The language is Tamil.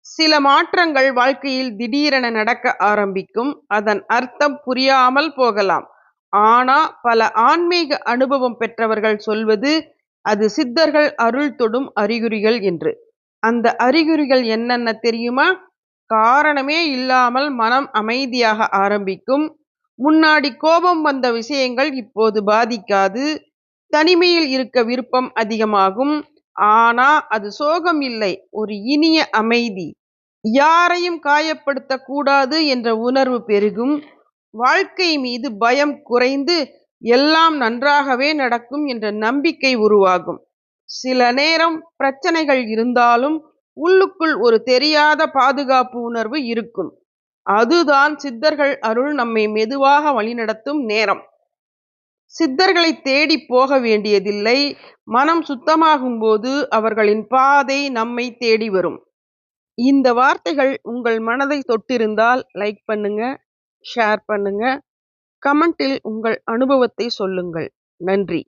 சில மாற்றங்கள் வாழ்க்கையில் திடீரென நடக்க ஆரம்பிக்கும். அதன் அர்த்தம் புரியாமல் போகலாம். ஆனா பல ஆன்மீக அனுபவம் பெற்றவர்கள் சொல்வது அது சித்தர்கள் அருள் தொடும் அறிகுறிகள் என்று. அந்த அறிகுறிகள் என்னென்ன தெரியுமா? காரணமே இல்லாமல் மனம் அமைதியாக ஆரம்பிக்கும். முன்னாடி கோபம் வந்த விஷயங்கள் இப்போது பாதிக்காது. தனிமையில் இருக்க விருப்பம் அதிகமாகும். ஆனா அது சோகம் இல்லை, ஒரு இனிய அமைதி. யாரையும் காயப்படுத்தக் கூடாது என்ற உணர்வு பெருகும். வாழ்க்கை மீது பயம் குறைந்து எல்லாம் நன்றாகவே நடக்கும் என்ற நம்பிக்கை உருவாகும். சில நேரம் பிரச்சனைகள் இருந்தாலும் உள்ளுக்குள் ஒரு தெரியாத பாதுகாப்பு உணர்வு இருக்கும். அதுதான் சித்தர்கள் அருள் நம்மை மெதுவாக வழிநடத்தும் நேரம். சித்தர்களை தேடி போக வேண்டியதில்லை. மனம் சுத்தமாகும் போது அவர்களின் பாதை நம்மை தேடி வரும். இந்த வார்த்தைகள் உங்கள் மனதை தொட்டிருந்தால் லைக் பண்ணுங்க, ஷேர் பண்ணுங்க, கமெண்டில் உங்கள் அனுபவத்தை சொல்லுங்கள். நன்றி.